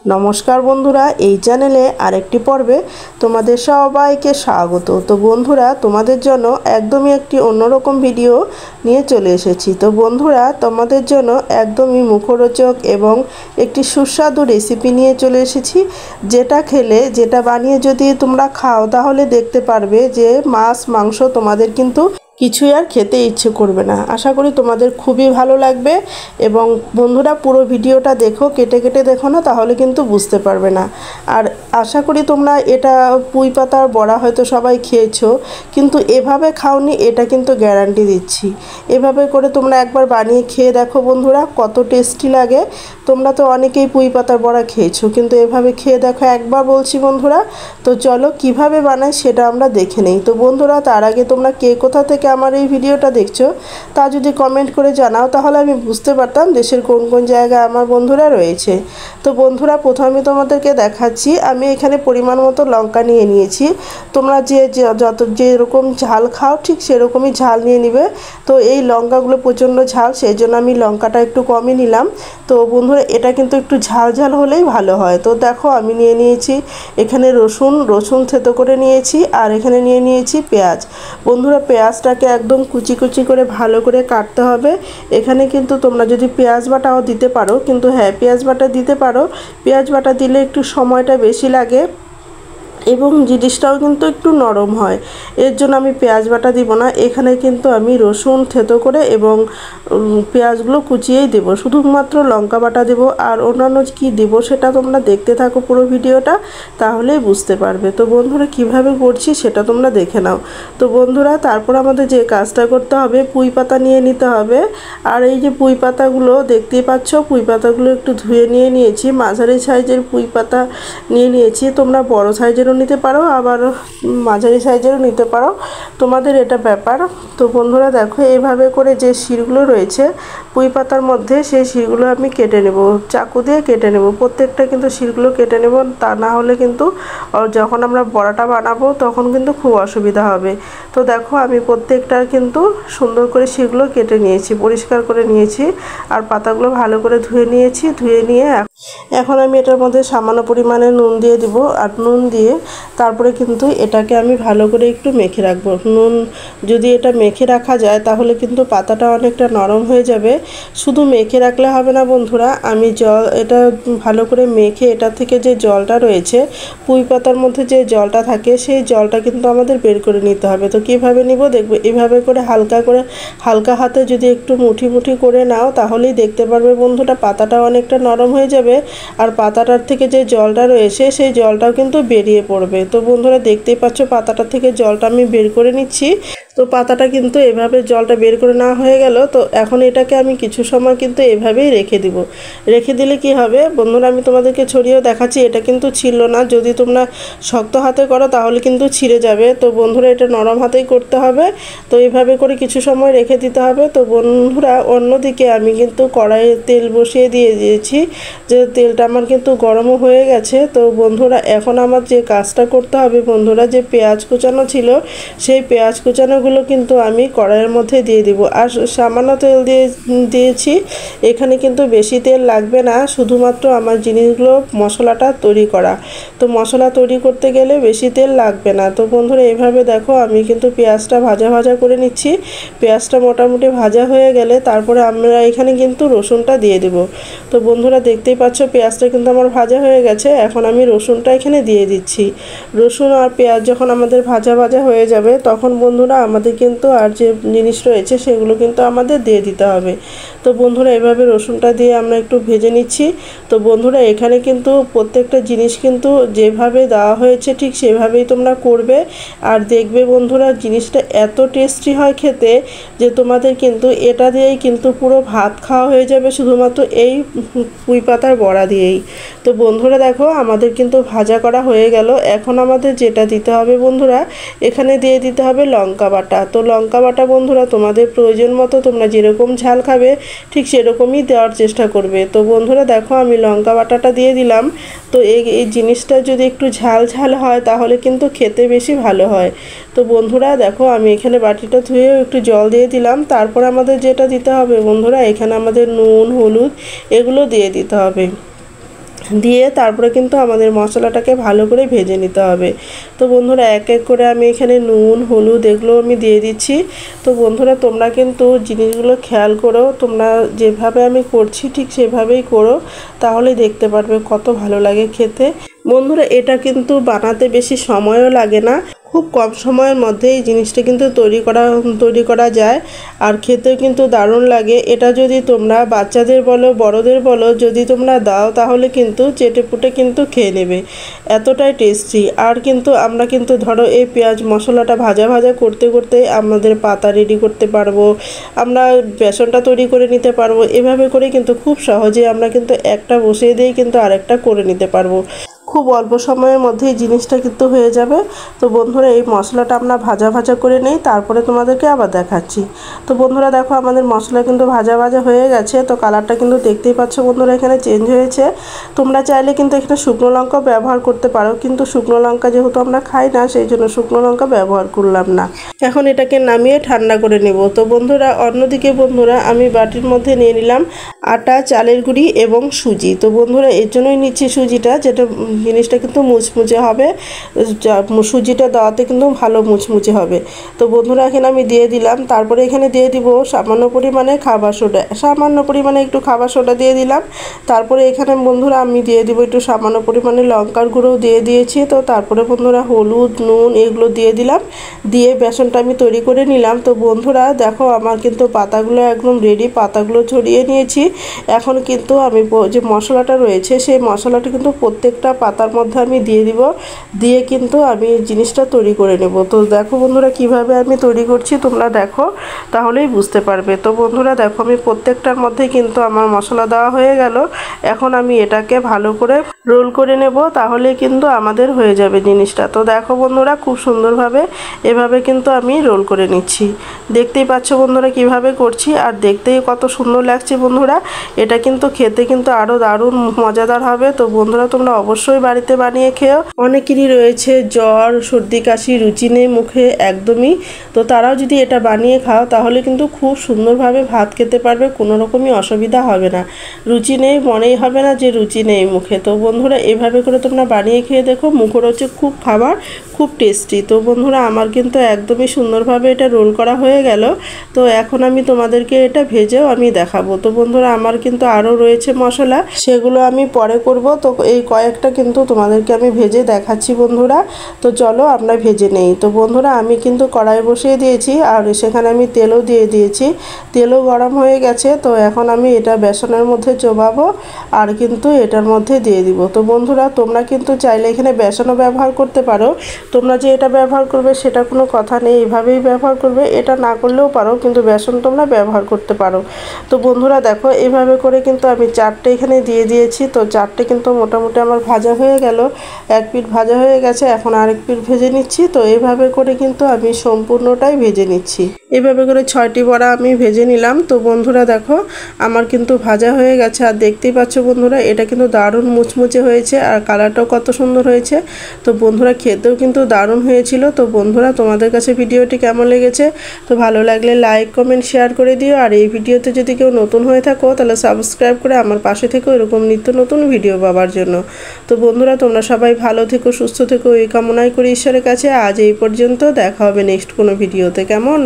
নমস্কার বন্ধুরা, এই চ্যানেলে আরেকটি পর্বে তোমাদের সবাইকে স্বাগত। তো বন্ধুরা, তোমাদের জন্য একদমই একটি অন্যরকম ভিডিও নিয়ে চলে এসেছি। তো বন্ধুরা, তোমাদের জন্য একদমই মুখরোচক এবং একটি সুস্বাদু রেসিপি নিয়ে চলে এসেছি, যেটা বানিয়ে যদি তোমরা খাও তাহলে দেখতে পারবে যে মাছ মাংস তোমাদের কিন্তু কিছুই আর খেতে ইচ্ছে করবে না। আশা করি তোমাদের খুবই ভালো লাগবে। এবং বন্ধুরা, পুরো ভিডিওটা দেখো, কেটে কেটে দেখো না, তাহলে কিন্তু বুঝতে পারবে না। আর আশা করি তোমরা এটা পুঁই পাতার বড়া হয়তো সবাই খেয়েছো, কিন্তু এভাবে খাওনি, এটা কিন্তু গ্যারান্টি দিচ্ছি। এভাবে করে তোমরা একবার বানিয়ে খেয়ে দেখো বন্ধুরা, কত টেস্টি লাগে। তোমরা তো অনেকেই পুঁই পাতার বড়া খেয়েছো, কিন্তু এভাবে খেয়ে দেখো একবার, বলছি বন্ধুরা। তো চলো কিভাবে বানাই সেটা আমরা দেখে নেই। তো বন্ধুরা, তার আগে তোমরা কে কোথা থেকে আমার এই ভিডিওটা দেখছো তা যদি কমেন্ট করে জানাও, তাহলে আমি বুঝতে পারতাম দেশের কোন কোন জায়গায় আমার বন্ধুরা রয়েছে। তো বন্ধুরা, প্রথমে তোমাদেরকে দেখাচ্ছি, আমি এখানে পরিমাণ মতো লঙ্কা নিয়ে নিয়েছি। তোমরা যেরকম ঝাল খাও ঠিক সেরকমই ঝাল নিয়ে নিবে। তো এই লঙ্কাগুলো প্রচণ্ড ঝাল, সেই জন্য আমি লঙ্কাটা একটু কমই নিলাম। তো বন্ধুরা, এটা কিন্তু একটু ঝাল ঝাল হলেই ভালো হয়। তো দেখো, আমি নিয়ে নিয়েছি এখানে রসুন থেতো করে নিয়েছি, আর এখানে নিয়ে নিয়েছি পেঁয়াজ। বন্ধুরা, পেঁয়াজটাকে একদম কুচি কুচি করে ভালো করে কাটতে হবে। এখানে কিন্তু তোমরা যদি পেঁয়াজ বাটাও দিতে পারো, কিন্তু হ্যাঁ, পেঁয়াজ বাটা দিতে পারো। পেঁয়াজ বাটা দিলে একটু সময়টা বেশি লাগে এবং জিনিসটাও কিন্তু একটু নরম হয়। এর জন্য আমি পেঁয়াজ বাটা দিব না। এখানে কিন্তু আমি রসুন থেতো করে এবং পেঁয়াজগুলো কুচিয়েই দেব, শুধুমাত্র লঙ্কা বাটা দেব। আর অন্যান্য কি দেব সেটা তোমরা দেখতে থাকো পুরো ভিডিওটা, তাহলেই বুঝতে পারবে। তো বন্ধুরা, কিভাবে করছি সেটা তোমরা দেখে নাও। তো বন্ধুরা, তারপর আমাদের যে কাজটা করতে হবে, পুঁই পাতা নিয়ে নিতে হবে। আর এই যে পুঁই পাতাগুলো দেখতেই পাচ্ছ, পুঁই পাতাগুলো একটু ধুয়ে নিয়ে নিয়েছি। মাঝারি সাইজের পুঁই পাতা নিয়ে নিয়েছি। তোমরা বড় সাইজেরও নিতে পারো, আবার মাঝারি সাইজেরও নিতে পারো, তোমাদের এটা ব্যাপার। তো বন্ধুরা দেখো, এইভাবে করে যে শিরগুলো রয়েছে পুঁই পাতার মধ্যে, সেই শিরগুলো আমি কেটে নেব, চাকু দিয়ে কেটে নেব। প্রত্যেকটা কিন্তু শিরগুলো কেটে নেব, তা না হলে কিন্তু যখন আমরা বড়াটা বানাবো তখন কিন্তু খুব অসুবিধা হবে। তো দেখো, আমি প্রত্যেকটার কিন্তু সুন্দর করে শিরগুলো কেটে নিয়েছি, পরিষ্কার করে নিয়েছি। আর পাতাগুলো ভালো করে ধুয়ে নিয়েছি। ধুয়ে নিয়ে এখন আমি এটার মধ্যে সামান্য পরিমাণে নুন দিয়ে দিব। আর নুন দিয়ে তারপরে কিন্তু এটাকে আমি ভালো করে একটু মেখে রাখবো। নুন যদি এটা মেখে রাখা যায় তাহলে কিন্তু পাতাটা অনেকটা নরম হয়ে যাবে। শুধু মেখে রাখলে হবে না বন্ধুরা, আমি এটা ভালো করে মেখে এটা থেকে যে জলটা রয়েছে, পুঁই পাতার মধ্যে যে জলটা থাকে, সেই জলটা কিন্তু আমাদের বের করে নিতে হবে। তো কীভাবে নিব দেখবে, এভাবে করে হালকা হাতে যদি একটু মুঠি মুঠি করে নাও, তাহলেই দেখতে পারবে বন্ধুরা, পাতাটা অনেকটা নরম হয়ে যাবে। আর পাতাটার থেকে যে জলটা রয়েছে সেই জলটাও কিন্তু বেরিয়ে পড়বে। তো বন্ধুরা, দেখতেই পাচ্ছ পাতাটার থেকে জলটা আমি বের করে নিচ্ছি। তো পাতাটা কিন্তু এভাবে জলটা বের করে নেওয়া হয়ে গেল। তো এখন এটাকে আমি কিছু সময় কিন্তু এভাবেই রেখে দিব। রেখে দিলে কি হবে বন্ধুরা, আমি তোমাদেরকে ছড়িয়েও দেখাচ্ছি, এটা কিন্তু ছিল না। যদি তোমরা শক্ত হাতে করো তাহলে কিন্তু ছিঁড়ে যাবে। তো বন্ধুরা, এটা নরম হাতেই করতে হবে। তো এইভাবে করে কিছু সময় রেখে দিতে হবে। তো বন্ধুরা, অন্যদিকে আমি কিন্তু কড়াইয়ে তেল বসিয়ে দিয়েছি, যে তেলটা আমার কিন্তু গরমও হয়ে গেছে। তো বন্ধুরা, এখন আমার যে কাজটা করতে হবে বন্ধুরা, যে পেঁয়াজ কুচানো ছিল, সেই পেঁয়াজ কুচানোগুলো কিন্তু আমি কড়াইয়ের মধ্যে দিয়ে দিব। আর সামান্য তেল দিয়েছি, এখানে কিন্তু বেশি তেল লাগবে না, শুধুমাত্র আমার জিনিসগুলো মশলাটা তৈরি করা। তো মশলা তৈরি করতে গেলে বেশি তেল লাগবে না। তো বন্ধুরা, এইভাবে দেখো, আমি কিন্তু পেঁয়াজটা ভাজা করে নিচ্ছি। পেঁয়াজটা মোটামুটি ভাজা হয়ে গেলে তারপরে আমরা এখানে কিন্তু রসুনটা দিয়ে দেব। তো বন্ধুরা, দেখতেই পাচ্ছ পেঁয়াজটা কিন্তু আমার ভাজা হয়ে গেছে। এখন আমি রসুনটা এখানে দিয়ে দিচ্ছি। রসুন আর পেঁয়াজ যখন আমাদের ভাজা হয়ে যাবে, তখন বন্ধুরা আমাদের কিন্তু আর যে জিনিস রয়েছে সেগুলো কিন্তু আমাদের দিয়ে দিতে হবে। তো বন্ধুরা, এভাবে রসুনটা দিয়ে আমরা একটু ভেজে নিচ্ছি। তো বন্ধুরা, এখানে কিন্তু প্রত্যেকটা জিনিস কিন্তু যেভাবে দেওয়া হয়েছে ঠিক সেভাবেই তোমরা করবে। আর দেখবে বন্ধুরা, জিনিসটা এত টেস্টি হয় খেতে, যে তোমাদের কিন্তু এটা দিয়েই কিন্তু পুরো ভাত খাওয়া হয়ে যাবে, শুধুমাত্র এই পুঁই পাতার বড়া দিয়েই। তো বন্ধুরা দেখো, আমাদের কিন্তু ভাজা করা হয়ে গেল। এখন আমাদের যেটা দিতে হবে বন্ধুরা, এখানে দিয়ে দিতে হবে লঙ্কা বাটা। তো লঙ্কা বাটা বন্ধুরা, তোমাদের প্রয়োজন মতো তোমরা যেরকম ঝাল খাবে ঠিক সেরকমই দেওয়ার চেষ্টা করবে। তো বন্ধুরা দেখো, আমি লঙ্কা বাটাটা দিয়ে দিলাম। তো এই জিনিসটা যদি একটু ঝাল হয় তাহলে কিন্তু খেতে বেশি ভালো হয়। তো বন্ধুরা দেখো, আমি এখানে বাটিটা ধুয়ে একটু জল দিয়ে দিলাম। তারপর আমাদের যেটা দিতে হবে বন্ধুরা, এখানে আমাদের নুন হলুদ এগুলো দিয়ে দিতে হবে। দিয়ে তারপরে কিন্তু আমাদের মশলাটাকে ভালো করে ভেজে নিতে হবে। তো বন্ধুরা এক এক করে আমি এখানে নুন হলুদ এগুলো আমি দিয়ে দিচ্ছি। তো বন্ধুরা তোমরা কিন্তু জিনিসগুলো খেয়াল করো, তোমরা যেভাবে আমি করছি ঠিক সেভাবেই করো, তাহলে দেখতে পারবে কত ভালো লাগে খেতে। বন্ধুরা এটা কিন্তু বানাতে বেশি সময়ও লাগে না, খুব কম সময়ের মধ্যে এই জিনিসটা কিন্তু তৈরি করা যায়, আর খেতেও কিন্তু দারুণ লাগে। এটা যদি তোমরা বাচ্চাদের বলো বড়দের বলো যদি তোমরা দাও তাহলে কিন্তু চেটেপুটে কিন্তু খেয়ে নেবে, এতটাই টেস্টি। আর কিন্তু আমরা কিন্তু ধরো এই পেঁয়াজ মশলাটা ভাজা ভাজা করতে করতে আমাদের পাতা রেডি করতে পারবো, আমরা বেসনটা তৈরি করে নিতে পারবো। এভাবে করে কিন্তু খুব সহজে আমরা কিন্তু একটা বসিয়ে দিয়ে কিন্তু আরেকটা করে নিতে পারবো, খুব অল্প সময়ের মধ্যেই জিনিসটা কিন্তু হয়ে যাবে। তো বন্ধুরা এই মশলাটা আমরা ভাজা ভাজা করে নেই, তারপরে তোমাদেরকে আবার দেখাচ্ছি। তো বন্ধুরা দেখো আমাদের মশলা কিন্তু ভাজা ভাজা হয়ে গেছে। তো কালারটা কিন্তু দেখতেই পাচ্ছ বন্ধুরা এখানে চেঞ্জ হয়েছে। তোমরা চাইলে কিন্তু এখানে শুকনো লঙ্কাও ব্যবহার করতে পারো, কিন্তু শুকনো লঙ্কা যেহেতু আমরা খাই না সেই জন্য শুকনো লঙ্কা ব্যবহার করলাম না। এখন এটাকে নামিয়ে ঠান্ডা করে নেব। তো বন্ধুরা অন্যদিকে বন্ধুরা আমি বাটির মধ্যে নিয়ে নিলাম আটা, চালের গুঁড়ি এবং সুজি। তো বন্ধুরা এর জন্যই নিচ্ছি সুজিটা, যেটা জিনিসটা কিন্তু মুচমুচে হবে, সুজিটা দেওয়াতে কিন্তু ভালো মুচমুচে হবে। তো বন্ধুরা এখানে আমি দিয়ে দিলাম, তারপরে এখানে দিয়ে দিব সামান্য পরিমাণে খাবার সোডা, সামান্য পরিমাণে একটু খাবার সোডা দিয়ে দিলাম। তারপরে এখানে বন্ধুরা আমি দিয়ে দিব একটু সামান্য পরিমাণে লঙ্কার গুঁড়োও দিয়ে দিয়েছি। তো তারপরে বন্ধুরা হলুদ নুন এগুলো দিয়ে দিলাম, দিয়ে বেসনটা আমি তৈরি করে নিলাম। তো বন্ধুরা দেখো আমার কিন্তু পাতাগুলো একদম রেডি, পাতাগুলো ছড়িয়ে নিয়েছি। এখন কিন্তু আমি যে মশলাটা রয়েছে সেই মশলাটা কিন্তু প্রত্যেকটা পাতার মধ্যে আমি দিয়ে দিব, দিয়ে কিন্তু আমি জিনিসটা তৈরি করে নেব। তো দেখো বন্ধুরা কিভাবে আমি তৈরি করছি তোমরা দেখো, তাহলেই বুঝতে পারবে। তো বন্ধুরা দেখো আমি প্রত্যেকটার মধ্যে কিন্তু আমার মশলা দেওয়া হয়ে গেল। এখন আমি এটাকে ভালো করে রোল করে নেব, তাহলে কিন্তু আমাদের হয়ে যাবে জিনিসটা। তো দেখো বন্ধুরা খুব সুন্দরভাবে এভাবে কিন্তু আমি রোল করে নিচ্ছি, দেখতেই পাচ্ছ বন্ধুরা কিভাবে করছি, আর দেখতেই কত সুন্দর লাগছে বন্ধুরা। এটা কিন্তু খেতে কিন্তু আরও দারুণ মজাদার হবে। তো বন্ধুরা তোমরা অবশ্যই বাড়িতে বানিয়ে খেও। অনেকেরই রয়েছে জ্বর সর্দি কাশি, রুচি নেই মুখে একদমই, তো তারাও যদি এটা বানিয়ে খাও তাহলে কিন্তু খুব সুন্দরভাবে ভাত খেতে পারবে, কোনো রকমই অসুবিধা হবে না। রুচি নেই মনেই হবে না যে রুচি নেই মুখে। তো বন্ধুরা এভাবে করে তোমরা বানিয়ে খেয়ে দেখো, মুখরোচক খুব খাবার, খুব টেস্টি। তো বন্ধুরা আমার কিন্তু একদমই সুন্দরভাবে এটা রোল করা হয়ে গেল। তো এখন আমি তোমাদেরকে এটা ভেজেও আমি দেখাবো। তো বন্ধুরা আমার কিন্তু আরও রয়েছে মশলা, সেগুলো আমি পরে করব। তো এই কয়েকটা কিন্তু তোমাদেরকে আমি ভেজে দেখাচ্ছি বন্ধুরা। তো চলো আমরা ভেজে নেই। তো বন্ধুরা আমি কিন্তু কড়াই বসিয়ে দিয়েছি, আর সেখানে আমি তেলও দিয়ে দিয়েছি, তেলও গরম হয়ে গেছে। তো এখন আমি এটা বেসনের মধ্যে চোবাবো আর কিন্তু এটার মধ্যে দিয়ে দিব। তো বন্ধুরা তোমরা কিন্তু চাইলে এখানে বেসনও ব্যবহার করতে পারো, তোমরা যে এটা ব্যবহার করবে সেটা কোনো কথা নেই, এইভাবেই ব্যবহার করবে, এটা না করলেও পারো, কিন্তু বেসন তোমরা ব্যবহার করতে পারো। তো বন্ধুরা দেখো এইভাবে করে কিন্তু আমি চারটে এখানে দিয়ে দিয়েছি। তো চারটে কিন্তু মোটামুটি আমার ভাজা হয়ে গেল, এক পিঠ ভাজা হয়ে গেছে, এখন আরেক পিঠ ভেজে নিচ্ছি। তো এইভাবে করে কিন্তু আমি সম্পূর্ণটাই ভেজে নিচ্ছি, এইভাবে করে 6টি বড়া আমি ভেজে নিলাম। তো বন্ধুরা দেখো আমার কিন্তু ভাজা হয়ে গেছে, আর দেখতেই পাচ্ছ বন্ধুরা এটা কিন্তু দারুণ মুচমুচে হয়েছে, আর কালারটাও কত সুন্দর হয়েছে। তো বন্ধুরা খেতেও কিন্তু দারুণ হয়েছিল। তো বন্ধুরা তোমাদের কাছে ভিডিওটি কেমন লেগেছে, তো ভালো লাগলে লাইক কমেন্ট শেয়ার করে দিও, আর এই ভিডিওতে যদি কেউ নতুন হয়ে থাকো তাহলে সাবস্ক্রাইব করে আমার পাশে থেকো এরকম নিত্য নতুন ভিডিও পাওয়ার জন্য। তো বন্ধুরা তোমরা সবাই ভালো থেকো সুস্থ থেকো এই কামনাই করি ঈশ্বরের কাছে। আজ এই পর্যন্ত, দেখা হবে নেক্সট কোনো ভিডিওতে, কেমন।